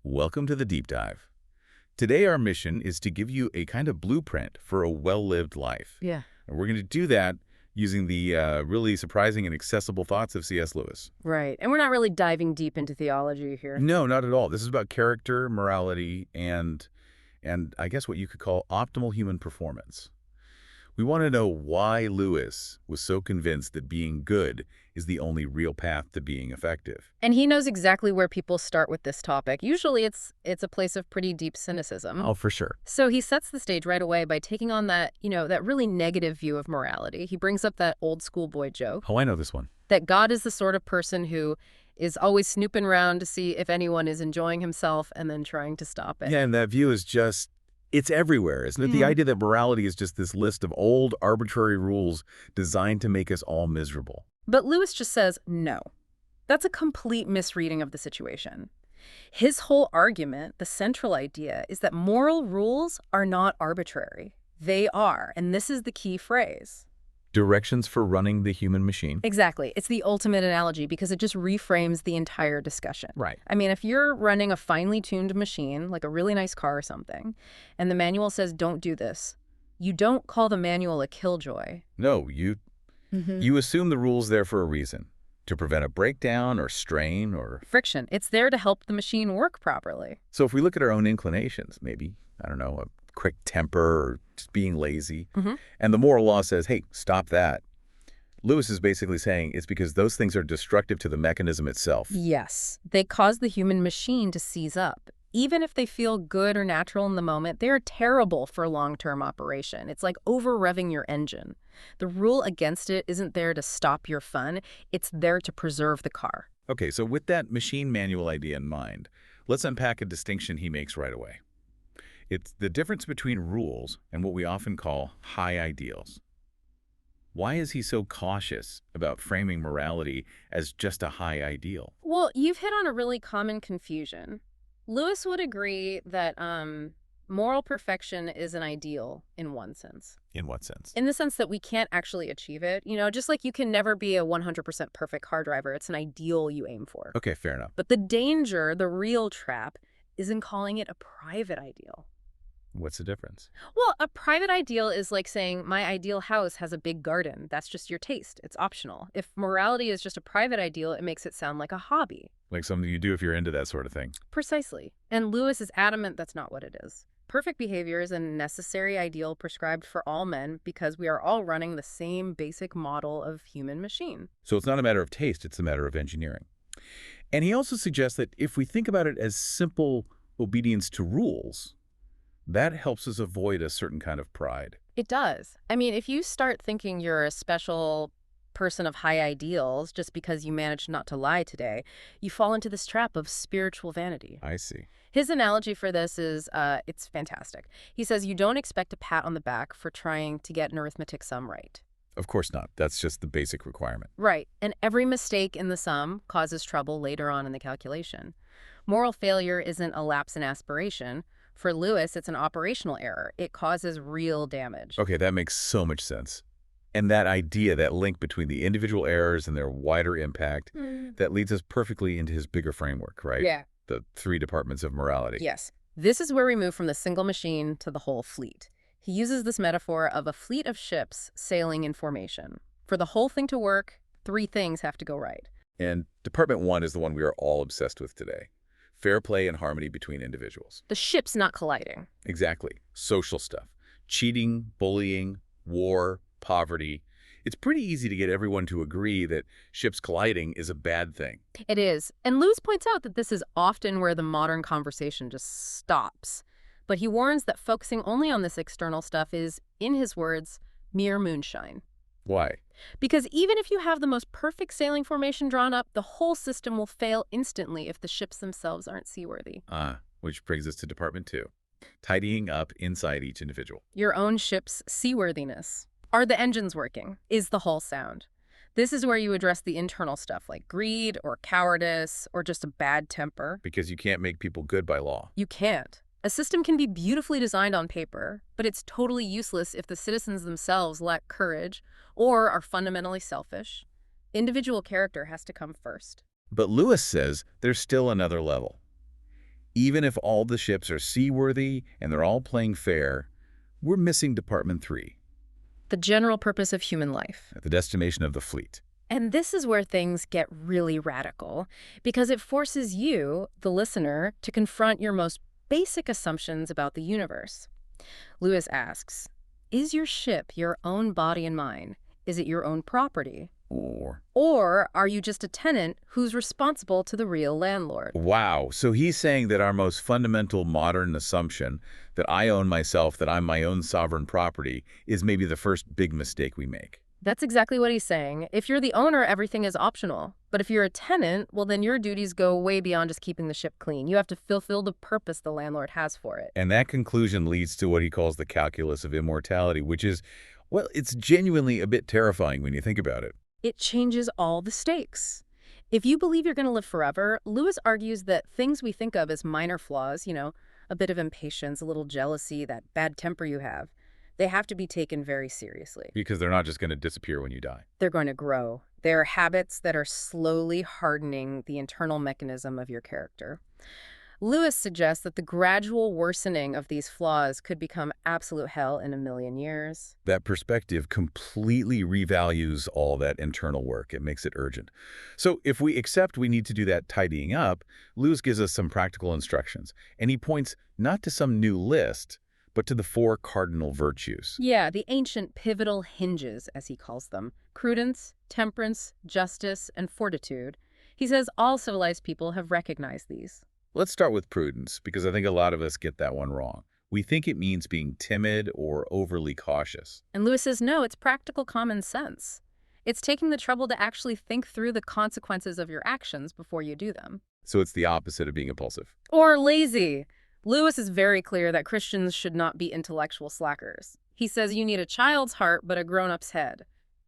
Welcome to the Deep Dive. Today our mission is to give you a kind of blueprint for a well-lived life. Yeah. And we're going to do that using the really surprising and accessible thoughts of C.S. Lewis. Right. And we're not really diving deep into theology here. No, not at all. This is about character, morality, and I guess what you could call optimal human performance. We want to know why Lewis was so convinced that being good is the only real path to being effective. And he knows exactly where people start with this topic. Usually it's a place of pretty deep cynicism. Oh, for sure. So he sets the stage right away by taking on that really negative view of morality. He brings up that old schoolboy joke. Oh, I know this one. That God is the sort of person who is always snooping around to see if anyone is enjoying himself and then trying to stop it. Yeah, and that view is just, it's everywhere, isn't it? The idea that morality is just this list of old, arbitrary rules designed to make us all miserable. But Lewis just says, no. That's a complete misreading of the situation. His whole argument, the central idea, is that moral rules are not arbitrary. They are, and this is the key phrase. Directions for running the human machine. Exactly. It's the ultimate analogy because it just reframes the entire discussion. Right. I mean, if you're running a finely tuned machine, like a really nice car or something, and the manual says don't do this, you don't call the manual a killjoy. No, you assume the rule's there for a reason. To prevent a breakdown or strain or friction. It's there to help the machine work properly. So if we look at our own inclinations, maybe, I don't know, a quick temper or just being lazy, and the moral law says, hey, stop that. Lewis is basically saying it's because those things are destructive to the mechanism itself. Yes. They cause the human machine to seize up. Even if they feel good or natural in the moment, they are terrible for long-term operation. It's like over-revving your engine. The rule against it isn't there to stop your fun. It's there to preserve the car. Okay, so with that machine manual idea in mind, let's unpack a distinction he makes right away. It's the difference between rules and what we often call high ideals. Why is he so cautious about framing morality as just a high ideal? Well, you've hit on a really common confusion. Lewis would agree that moral perfection is an ideal in one sense. In what sense? In the sense that we can't actually achieve it. Just like you can never be a 100% perfect car driver. It's an ideal you aim for. Okay, fair enough. But the danger, the real trap, is in calling it a private ideal. What's the difference? Well, a private ideal is like saying, my ideal house has a big garden. That's just your taste. It's optional. If morality is just a private ideal, it makes it sound like a hobby. Like something you do if you're into that sort of thing. Precisely. And Lewis is adamant that's not what it is. Perfect behavior is a necessary ideal prescribed for all men because we are all running the same basic model of human machine. So it's not a matter of taste, it's a matter of engineering. And he also suggests that if we think about it as simple obedience to rules, that helps us avoid a certain kind of pride. It does. I mean, if you start thinking you're a special person of high ideals just because you managed not to lie today, you fall into this trap of spiritual vanity. I see. His analogy for this is, it's fantastic. He says you don't expect a pat on the back for trying to get an arithmetic sum right. Of course not. That's just the basic requirement. Right. And every mistake in the sum causes trouble later on in the calculation. Moral failure isn't a lapse in aspiration. For Lewis, it's an operational error. It causes real damage. Okay, that makes so much sense. And that idea, that link between the individual errors and their wider impact, that leads us perfectly into his bigger framework, right? Yeah. The three departments of morality. Yes. This is where we move from the single machine to the whole fleet. He uses this metaphor of a fleet of ships sailing in formation. For the whole thing to work, three things have to go right. And Department 1 is the one we are all obsessed with today. Fair play and harmony between individuals. The ship's not colliding. Exactly. Social stuff. Cheating, bullying, war, poverty. It's pretty easy to get everyone to agree that ships colliding is a bad thing. It is. And Lewis points out that this is often where the modern conversation just stops. But he warns that focusing only on this external stuff is, in his words, mere moonshine. Why? Because even if you have the most perfect sailing formation drawn up, the whole system will fail instantly if the ships themselves aren't seaworthy. Which brings us to Department 2. Tidying up inside each individual. Your own ship's seaworthiness. Are the engines working? Is the hull sound? This is where you address the internal stuff like greed or cowardice or just a bad temper. Because you can't make people good by law. You can't. A system can be beautifully designed on paper, but it's totally useless if the citizens themselves lack courage or are fundamentally selfish. Individual character has to come first. But Lewis says there's still another level. Even if all the ships are seaworthy and they're all playing fair, we're missing Department 3, The general purpose of human life. at the destination of the fleet. And this is where things get really radical, because it forces you, the listener, to confront your most basic assumptions about the universe. Lewis asks, is your ship your own body and mind? Is it your own property? Or are you just a tenant who's responsible to the real landlord? Wow. So he's saying that our most fundamental modern assumption, that I own myself, that I'm my own sovereign property, is maybe the first big mistake we make. That's exactly what he's saying. If you're the owner, everything is optional. But if you're a tenant, well, then your duties go way beyond just keeping the ship clean. You have to fulfill the purpose the landlord has for it. And that conclusion leads to what he calls the calculus of immortality, which is, well, it's genuinely a bit terrifying when you think about it. It changes all the stakes. If you believe you're going to live forever, Lewis argues that things we think of as minor flaws, a bit of impatience, a little jealousy, that bad temper you have, they have to be taken very seriously. Because they're not just going to disappear when you die. They're going to grow. They're habits that are slowly hardening the internal mechanism of your character. Lewis suggests that the gradual worsening of these flaws could become absolute hell in a million years. That perspective completely revalues all that internal work. It makes it urgent. So if we accept we need to do that tidying up, Lewis gives us some practical instructions. And he points not to some new list, but to the 4 cardinal virtues. Yeah, the ancient pivotal hinges, as he calls them. Prudence, temperance, justice, and fortitude. He says all civilized people have recognized these. Let's start with prudence, because I think a lot of us get that one wrong. We think it means being timid or overly cautious. And Lewis says, no, it's practical common sense. It's taking the trouble to actually think through the consequences of your actions before you do them. So it's the opposite of being impulsive. Or lazy. Lewis is very clear that Christians should not be intellectual slackers. He says you need a child's heart but a grown-up's head.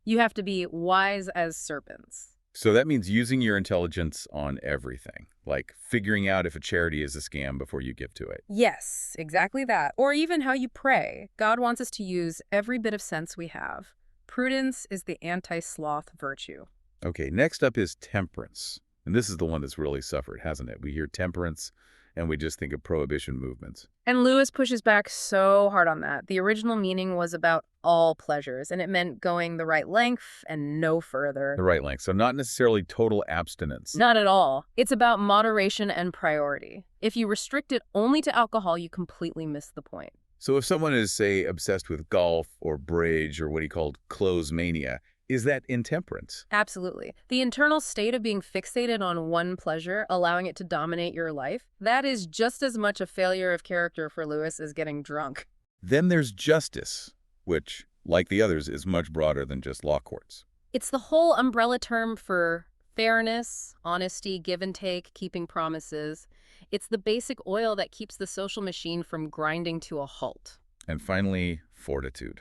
You have to be wise as serpents. So that means using your intelligence on everything, like figuring out if a charity is a scam before you give to it. Yes, exactly that. Or even how you pray. God wants us to use every bit of sense we have. Prudence is the anti-sloth virtue. Okay, next up is temperance. And this is the one that's really suffered, hasn't it? We hear temperance, and we just think of prohibition movements. And Lewis pushes back so hard on that. The original meaning was about all pleasures, and it meant going the right length and no further. The right length. So not necessarily total abstinence. Not at all. It's about moderation and priority. If you restrict it only to alcohol, you completely miss the point. So if someone is, say, obsessed with golf or bridge or what he called clothes mania, is that intemperance? Absolutely. The internal state of being fixated on one pleasure, allowing it to dominate your life, that is just as much a failure of character for Lewis as getting drunk. Then there's justice, which, like the others, is much broader than just law courts. It's the whole umbrella term for fairness, honesty, give and take, keeping promises. It's the basic oil that keeps the social machine from grinding to a halt. And finally, fortitude.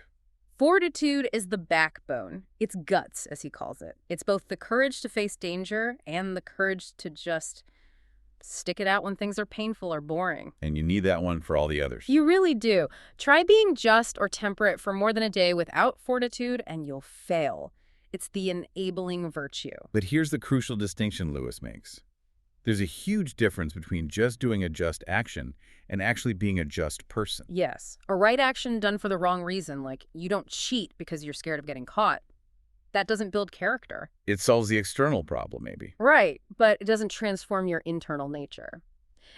Fortitude is the backbone. It's guts, as he calls it. It's both the courage to face danger and the courage to just stick it out when things are painful or boring. And you need that one for all the others. You really do. Try being just or temperate for more than a day without fortitude, and you'll fail. It's the enabling virtue. But here's the crucial distinction Lewis makes. There's a huge difference between just doing a just action and actually being a just person. Yes. A right action done for the wrong reason, like you don't cheat because you're scared of getting caught. That doesn't build character. It solves the external problem, maybe. Right, but it doesn't transform your internal nature.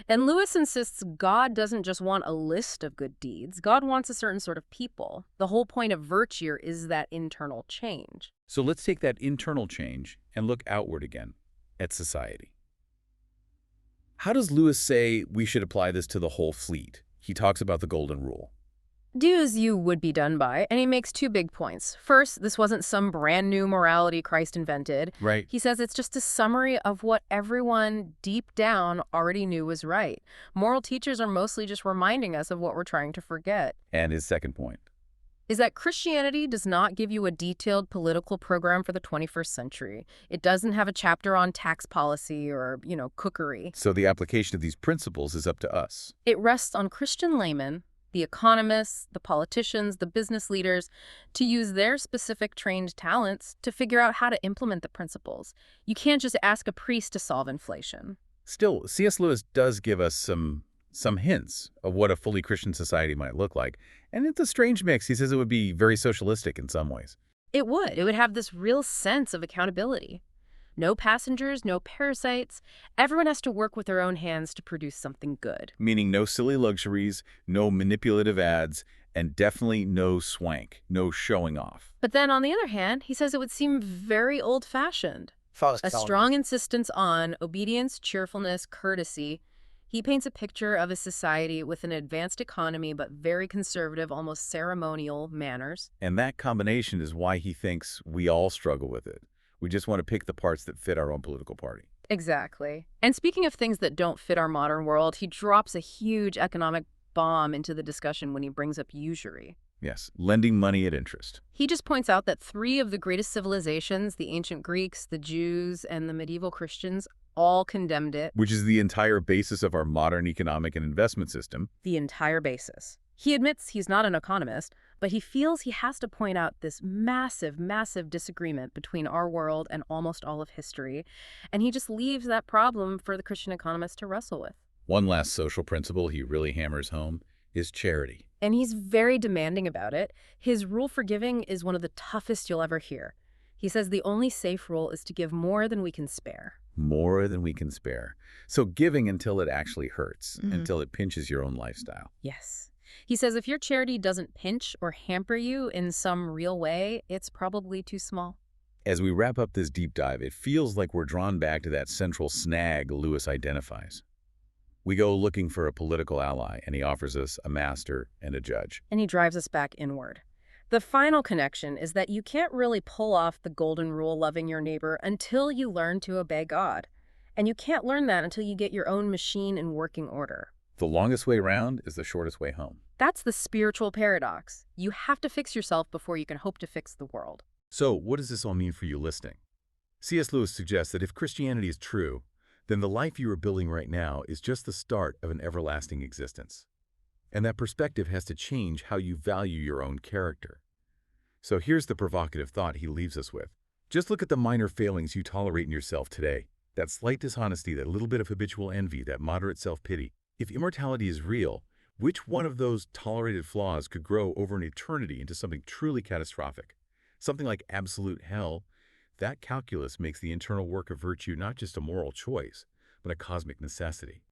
And Lewis insists God doesn't just want a list of good deeds. God wants a certain sort of people. The whole point of virtue is that internal change. So let's take that internal change and look outward again, at society. How does Lewis say we should apply this to the whole fleet? He talks about the golden rule. Do as you would be done by, and he makes 2 big points. First, this wasn't some brand new morality Christ invented. Right. He says it's just a summary of what everyone deep down already knew was right. Moral teachers are mostly just reminding us of what we're trying to forget. And his second point. Is that Christianity does not give you a detailed political program for the 21st century. It doesn't have a chapter on tax policy or, cookery. So the application of these principles is up to us. It rests on Christian laymen, the economists, the politicians, the business leaders, to use their specific trained talents to figure out how to implement the principles. You can't just ask a priest to solve inflation. Still, C.S. Lewis does give us some some hints of what a fully Christian society might look like. And it's a strange mix. He says it would be very socialistic in some ways. It would. It would have this real sense of accountability. No passengers, no parasites. Everyone has to work with their own hands to produce something good. Meaning no silly luxuries, no manipulative ads, and definitely no swank, no showing off. But then on the other hand, he says it would seem very old-fashioned. A strong insistence on obedience, cheerfulness, courtesy. He paints a picture of a society with an advanced economy but very conservative, almost ceremonial manners. And that combination is why he thinks we all struggle with it. We just want to pick the parts that fit our own political party. Exactly. And speaking of things that don't fit our modern world, he drops a huge economic bomb into the discussion when he brings up usury. Yes, lending money at interest. He just points out that 3 of the greatest civilizations, the ancient Greeks, the Jews, and the medieval Christians, all condemned it. Which is the entire basis of our modern economic and investment system. The entire basis. He admits he's not an economist, but he feels he has to point out this massive, massive disagreement between our world and almost all of history, and he just leaves that problem for the Christian economists to wrestle with. One last social principle he really hammers home is charity. And he's very demanding about it. His rule for giving is one of the toughest you'll ever hear. He says the only safe rule is to give more than we can spare. More than we can spare. So giving until it actually hurts, until it pinches your own lifestyle. Yes. He says if your charity doesn't pinch or hamper you in some real way, it's probably too small. As we wrap up this deep dive, it feels like we're drawn back to that central snag Lewis identifies. We go looking for a political ally, and he offers us a master and a judge. And he drives us back inward. The final connection is that you can't really pull off the golden rule loving your neighbor until you learn to obey God. And you can't learn that until you get your own machine in working order. The longest way round is the shortest way home. That's the spiritual paradox. You have to fix yourself before you can hope to fix the world. So, what does this all mean for you listening? C.S. Lewis suggests that if Christianity is true, then the life you are building right now is just the start of an everlasting existence. And that perspective has to change how you value your own character. So here's the provocative thought he leaves us with. Just look at the minor failings you tolerate in yourself today. That slight dishonesty, that little bit of habitual envy, that moderate self-pity. If immortality is real, which one of those tolerated flaws could grow over an eternity into something truly catastrophic? Something like absolute hell? That calculus makes the internal work of virtue not just a moral choice, but a cosmic necessity.